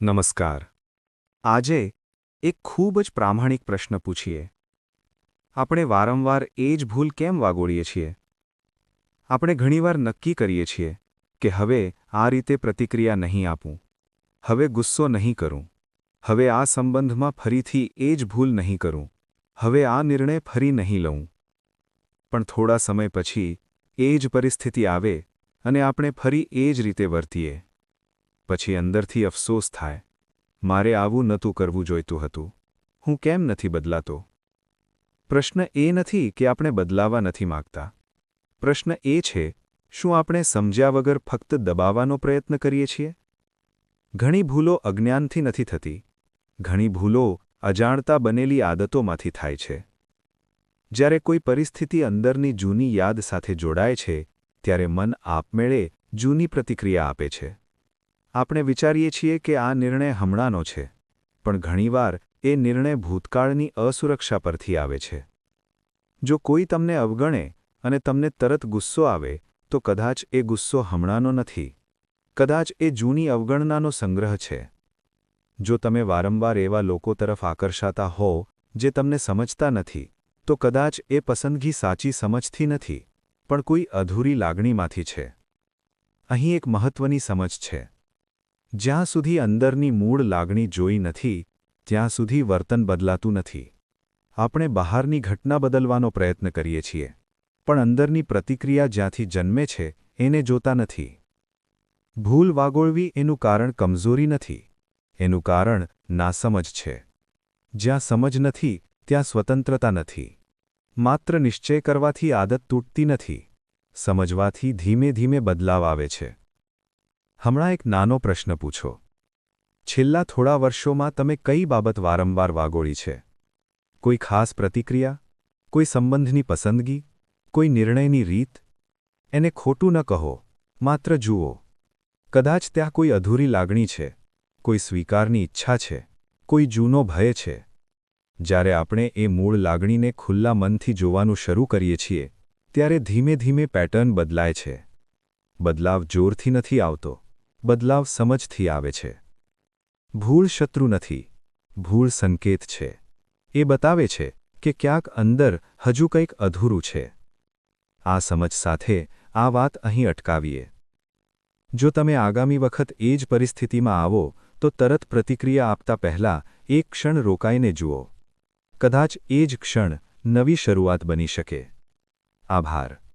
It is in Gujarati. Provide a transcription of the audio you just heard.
નમસ્કાર. આજે એક ખૂબ જ પ્રામાણિક પ્રશ્ન પૂછીએ. આપણે વારંવાર એ જ ભૂલ કેમ વાગોળીએ છીએ? આપણે ઘણીવાર નક્કી કરીએ છીએ કે હવે આ રીતે પ્રતિક્રિયા નહીં આપું, હવે ગુસ્સો નહીં કરું, હવે આ સંબંધમાં ફરીથી એ જ ભૂલ નહીં કરું, હવે આ નિર્ણય ફરી નહીં લઉં. પણ થોડા સમય પછી એ જ પરિસ્થિતિ આવે અને આપણે ફરી એ જ રીતે વર્તીએ. પછી અંદરથી અફસોસ થાય, મારે આવું નહોતું કરવું જોઈતું હતું, હું કેમ નથી બદલાતો? પ્રશ્ન એ નથી કે આપણે બદલાવા નથી માગતા. પ્રશ્ન એ છે, શું આપણે સમજ્યા વગર ફક્ત દબાવવાનો પ્રયત્ન કરીએ છીએ? ઘણી ભૂલો અજ્ઞાનથી નથી થતી, ઘણી ભૂલો અજાણતા બનેલી આદતોમાંથી થાય છે. જ્યારે કોઈ પરિસ્થિતિ અંદરની જૂની યાદ સાથે જોડાય છે, ત્યારે મન આપમેળે જૂની પ્રતિક્રિયા આપે છે. આપણે વિચારીએ છીએ કે આ નિર્ણય હમણાંનો છે, પણ ઘણીવાર એ નિર્ણય ભૂતકાળની અસુરક્ષા પરથી આવે છે. જો કોઈ તમને અવગણે અને તમને તરત ગુસ્સો આવે, તો કદાચ એ ગુસ્સો હમણાંનો નથી, કદાચ એ જૂની અવગણનાનો સંગ્રહ છે. જો તમે વારંવાર એવા લોકો તરફ આકર્ષાતા હો જે તમને સમજતા નથી, તો કદાચ એ પસંદગી સાચી સમજથી નથી, પણ કોઈ અધૂરી લાગણીમાંથી છે. અહીં એક મહત્વની સમજ છે. જ્યાં સુધી અંદરની મૂળ લાગણી જોઈ નથી, ત્યાં સુધી વર્તન બદલાતું નથી. આપણે બહારની ઘટના બદલવાનો પ્રયત્ન કરીએ છીએ, પણ અંદરની પ્રતિક્રિયા જ્યાંથી જન્મે છે એને જોતા નથી. ભૂલ વાગોળવી એનું કારણ કમજોરી નથી, એનું કારણ નાસમજ છે. જ્યાં સમજ નથી, ત્યાં સ્વતંત્રતા નથી. માત્ર નિશ્ચય કરવાથી આદત તૂટતી નથી, સમજવાથી ધીમે ધીમે બદલાવ આવે છે. હમણાં એક નાનો પ્રશ્ન પૂછો. છેલ્લા થોડા વર્ષોમાં તમે કઈ બાબત વારંવાર વાગોળી છે? કોઈ ખાસ પ્રતિક્રિયા, કોઈ સંબંધની પસંદગી, કોઈ નિર્ણયની રીત? એને ખોટું ન કહો, માત્ર જુઓ. કદાચ ત્યાં કોઈ અધૂરી લાગણી છે, કોઈ સ્વીકારની ઈચ્છા છે, કોઈ જૂનો ભય છે. જ્યારે આપણે એ મૂળ લાગણીને ખુલ્લા મનથી જોવાનું શરૂ કરીએ છીએ, ત્યારે ધીમે ધીમે પેટર્ન બદલાય છે. બદલાવ જોરથી નથી આવતો, બદલાવ સમજથી આવે છે. ભૂલ શત્રુ નથી, ભૂલ સંકેત છે. એ બતાવે છે કે ક્યાંક અંદર હજુ કંઈક અધૂરું છે. આ સમજ સાથે આ વાત અહીં અટકાવીએ. જો તમે આગામી વખત એ જ પરિસ્થિતિમાં આવો, તો તરત પ્રતિક્રિયા આપતા પહેલાં એક ક્ષણ રોકાઈને જુઓ. કદાચ એ જ ક્ષણ નવી શરૂઆત બની શકે. આભાર.